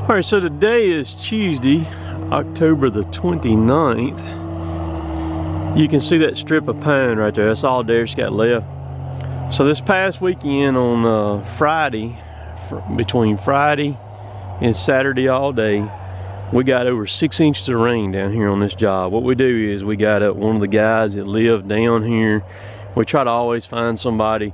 Alright, so today is Tuesday, October the 29th. You can see that strip of pine right there. That's all Derek's got left. So this past weekend on Friday, between Friday and Saturday all day, we got over 6 inches of rain down here on this job. What we do is we got up one of the guys that live down here. We try to always find somebody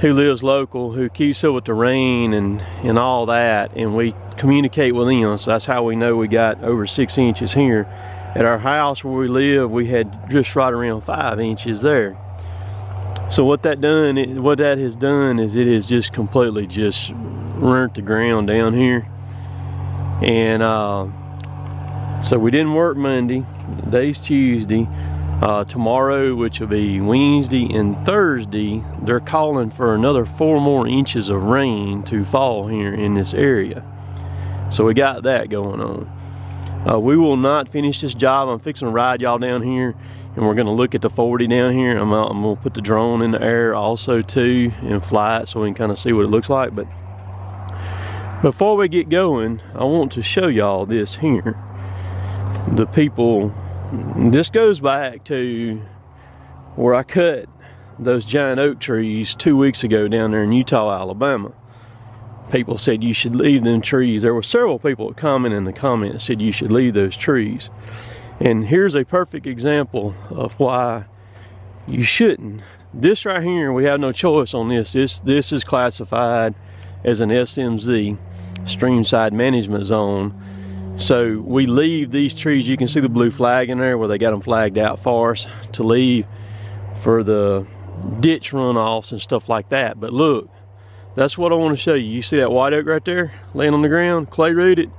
who lives local, who keeps up with the rain and all that, and we communicate with them. So that's how we know we got over 6 inches here. At our house where we live, we had just right around 5 inches there. So what that has done is it has just completely just burnt the ground down here. And so we didn't work Monday. Today's Tuesday. Tomorrow, which will be Wednesday and Thursday, they're calling for another 4 more inches of rain to fall here in this area. So we got that going on. We will not finish this job. I'm fixing to ride y'all down here, and we're going to look at the 40 down here. I'm going to put the drone in the air also too and fly it so we can kind of see what it looks like. But before we get going, I want to show y'all this here. The people, this goes back to where I cut those giant oak trees 2 weeks ago down there in Utah, Alabama. People said you should leave them trees. There were several people that commented in the comments said you should leave those trees. And here's a perfect example of why you shouldn't. This right here, we have no choice on this. This is classified as an SMZ, Streamside Management Zone. So we leave these trees. You can see the blue flag in there where they got them flagged out for us to leave for the ditch runoffs and stuff like that. But look, that's what I want to show you. You see that white oak right there laying on the ground, clay rooted?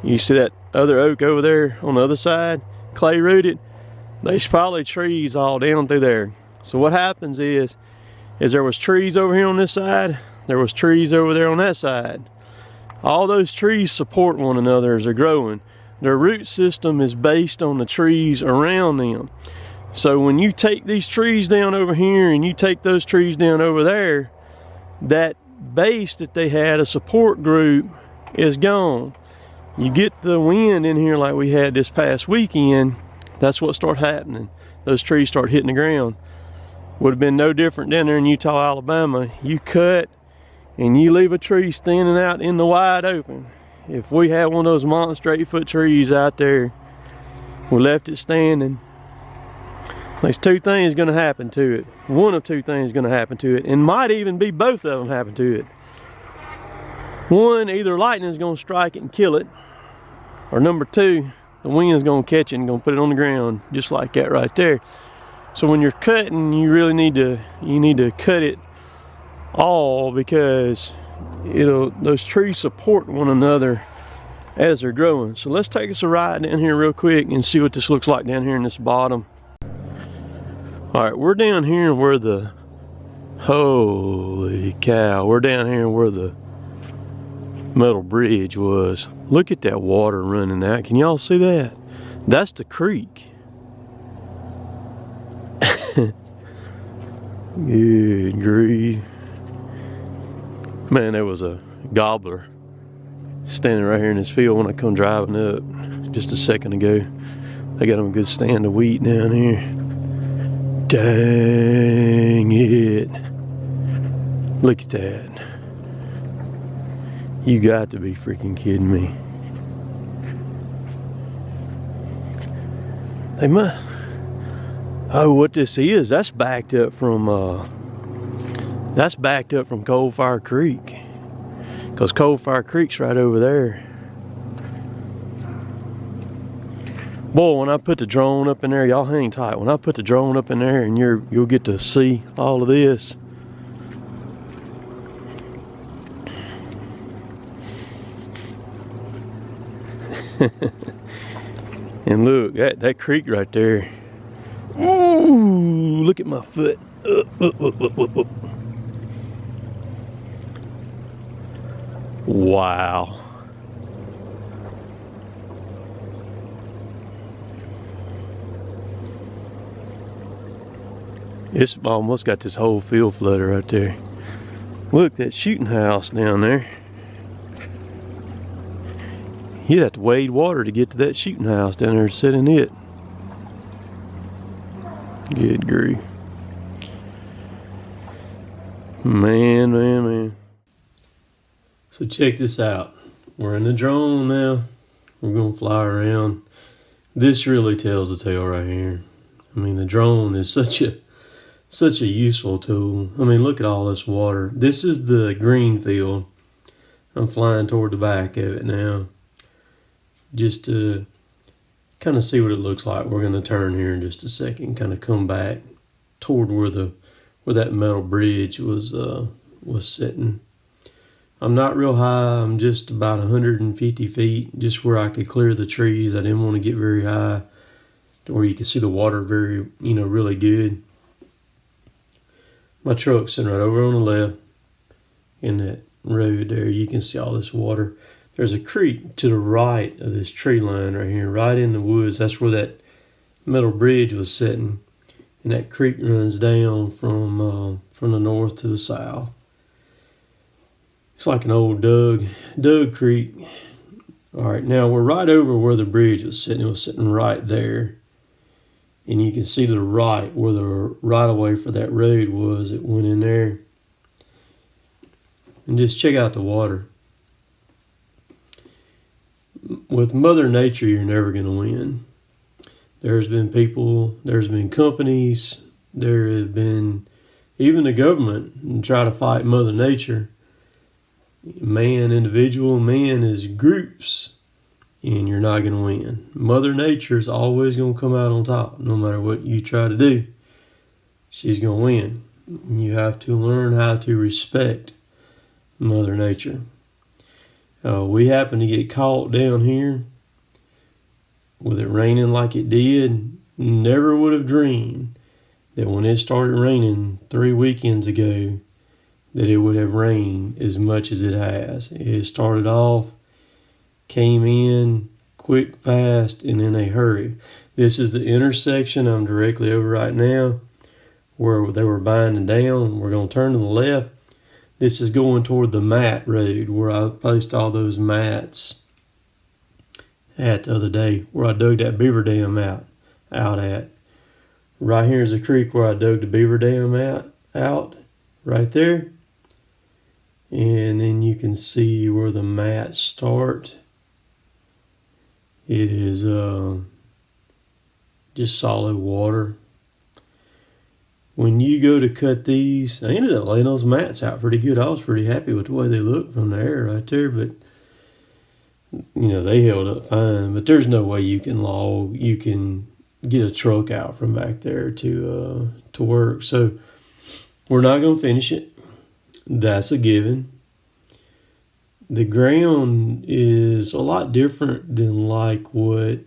You see that other oak over there on the other side, clay rooted? There's probably trees all down through there. So what happens is there was trees over here on this side, there was trees over there on that side. All those trees support one another as they're growing. Their root system is based on the trees around them. So when you take these trees down over here and you take those trees down over there, that base that they had, a support group, is gone. You get the wind in here like we had this past weekend, that's what started happening. Those trees start hitting the ground. Would have been no different down there in Utah, Alabama. You cut and you leave a tree standing out in the wide open. If we had one of those monster 8-foot trees out there, we left it standing, there's 2 things gonna happen to it. One of 2 things gonna happen to it, and might even be both of them happen to it. One, either lightning is gonna strike it and kill it, or number 2, the wind's gonna catch it and gonna put it on the ground just like that right there. So when you're cutting, you really need to cut it all, because those trees support one another as they're growing. So let's take us a ride down here real quick and see what this looks like down here in this bottom. All right, we're down here where the, holy cow, we're down here where the metal bridge was. Look at that water running out. Can y'all see that? That's the creek. Good grief. Man, there was a gobbler standing right here in this field when I come driving up just a second ago. They got them a good stand of wheat down here. Dang it. Look at that. You got to be freaking kidding me. They must. Oh, what this is, that's backed up from Coal Fire Creek. Because Coal Fire Creek's right over there. Boy, when I put the drone up in there, y'all hang tight. When I put the drone up in there and you'll get to see all of this. And look, that creek right there. Ooh, look at my foot. Up. Wow. It's almost got this whole field flooded right there. Look, that shooting house down there. You'd have to wade water to get to that shooting house down there to sit in it. Good grief. Man, man, man. So check this out. We're in the drone now. We're gonna fly around. This really tells the tale right here. I mean, the drone is such a useful tool. I mean, look at all this water. This is the green field. I'm flying toward the back of it now, just to kind of see what it looks like. We're gonna turn here in just a second, kind of come back toward where that metal bridge was sitting. I'm not real high. I'm just about 150 feet, just where I could clear the trees. I didn't want to get very high to where you could see the water very, really good. My truck's sitting right over on the left in that road there. You can see all this water. There's a creek to the right of this tree line right here, right in the woods. That's where that metal bridge was sitting. And that creek runs down from the north to the south. It's like an old Dug Creek. All right, now we're right over where the bridge was sitting. It was sitting right there. And you can see to the right where the right-of-way for that road was. It went in there. And just check out the water. With Mother Nature, you're never going to win. There's been people, there's been companies, there have been even the government and try to fight Mother Nature. Man, individual, man is groups, and you're not going to win. Mother Nature's always going to come out on top, no matter what you try to do. She's going to win. You have to learn how to respect Mother Nature. We happen to get caught down here with it raining like it did. Never would have dreamed that when it started raining 3 weekends ago, that it would have rained as much as it has. It started off, came in quick, fast, and in a hurry. This is the intersection I'm directly over right now where they were binding down. We're going to turn to the left. This is going toward the mat road where I placed all those mats at the other day, where I dug that beaver dam out at. Right here is the creek where I dug the beaver dam out right there. And then you can see where the mats start. It is just solid water. When you go to cut these, I ended up laying those mats out pretty good. I was pretty happy with the way they looked from the air right there, but they held up fine. But there's no way you can get a truck out from back there to work. So we're not going to finish it. That's a given. The ground is a lot different than like what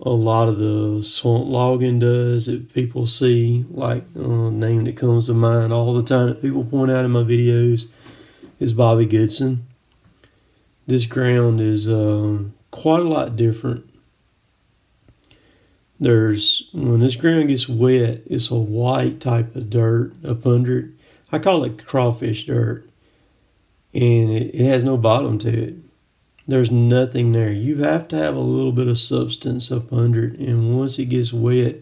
a lot of the swamp logging does that people see. Like name that comes to mind all the time that people point out in my videos is Bobby Goodson. This ground is quite a lot different. When this ground gets wet, it's a white type of dirt up under it. I call it crawfish dirt. And it has no bottom to it. There's nothing there. You have to have a little bit of substance up under it. And once it gets wet,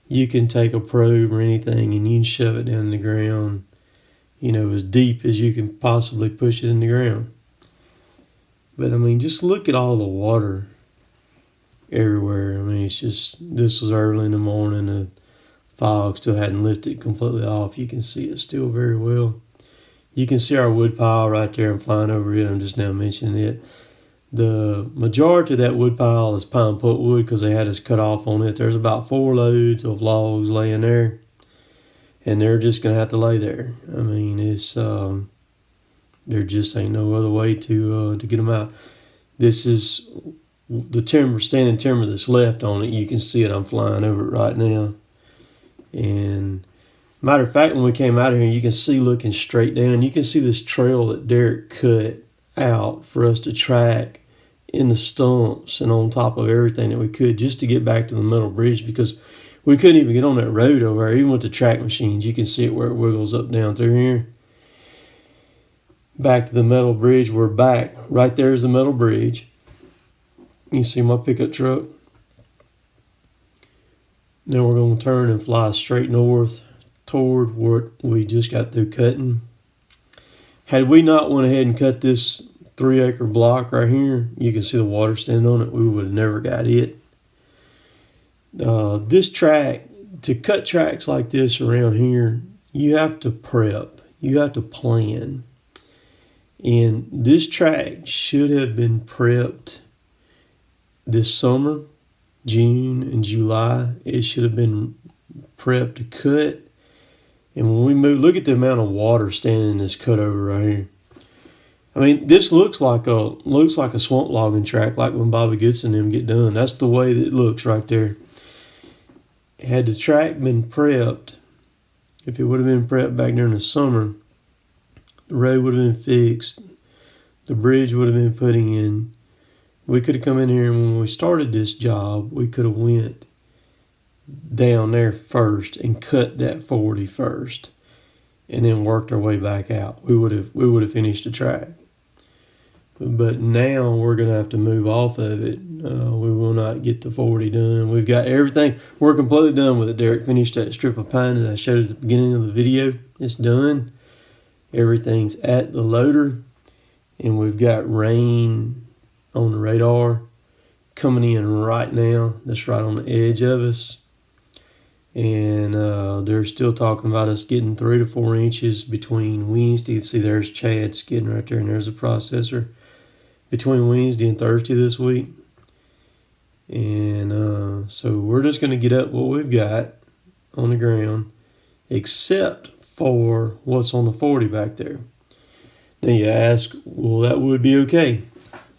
you can take a probe or anything and you can shove it down in the ground, as deep as you can possibly push it in the ground. But just look at all the water everywhere. It's just, this was early in the morning. The fog still hadn't lifted completely off. You can see it still very well. You can see our wood pile right there. I'm flying over it. I'm just now mentioning it. The majority of that wood pile is pine pulpwood because they had us cut off on it. There's about 4 loads of logs laying there. And they're just going to have to lay there. It's there just ain't no other way to get them out. This is the standing timber that's left on it. You can see it. I'm flying over it right now. And matter of fact, when we came out of here, you can see looking straight down, you can see this trail that Derek cut out for us to track in the stumps and on top of everything that we could just to get back to the metal bridge, because we couldn't even get on that road over there. Even with the track machines, you can see it where it wiggles up down through here. back to the metal bridge. We're back. Right there is the metal bridge. You see my pickup truck. Now we're going to turn and fly straight north toward what we just got through cutting. Had we not went ahead and cut this 3 acre block right here, you can see the water standing on it, we would have never got it. This track, to cut tracks like this around here, you have to prep. You have to plan. And this track should have been prepped this summer, June and July. It should have been prepped to cut. And when we move, look at the amount of water standing in this cutover right here. I mean, this looks like a swamp logging track, like when Bobby Goodson and them get done. That's the way that it looks right there. Had the track been prepped, if it would have been prepped back during the summer, the road would have been fixed, the bridge would have been put in. We could have come in here, and when we started this job, we could have went down there first and cut that 40 first, and then worked our way back out. We would have finished the track. But now we're going to have to move off of it. We will not get the 40 done. We've got everything. We're completely done with it. Derek finished that strip of pine that I showed at the beginning of the video. It's done. Everything's at the loader. And we've got rain on the radar coming in right now. That's right on the edge of us. And they're still talking about us getting 3 to 4 inches between Wednesday. See, there's Chad skidding right there, and there's the processor. Between Wednesday and Thursday this week. And so we're just going to get up what we've got on the ground, except for what's on the 40 back there. Now you ask, well, that would be okay.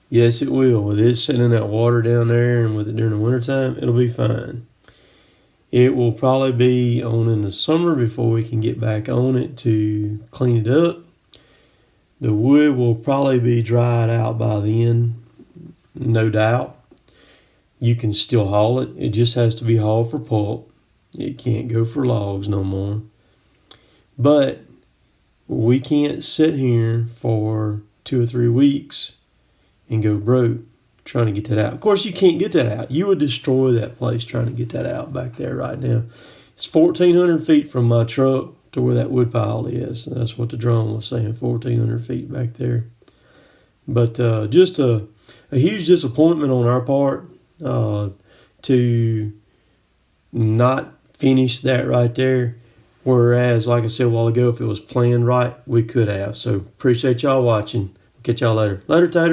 Yes, it will. With it sitting in that water down there and with it during the wintertime, it'll be fine. It will probably be on in the summer before we can get back on it to clean it up. The wood will probably be dried out by then, no doubt. You can still haul it. It just has to be hauled for pulp. It can't go for logs no more. But we can't sit here for 2 or 3 weeks and go broke trying to get that out. Of course, you can't get that out. You would destroy that place trying to get that out back there right now. It's 1,400 feet from my truck to where that wood pile is. That's what the drone was saying, 1,400 feet back there. But just a huge disappointment on our part to not finish that right there. Whereas, like I said a while ago, if it was planned right, we could have. So appreciate y'all watching. Catch y'all later. Later, Tater.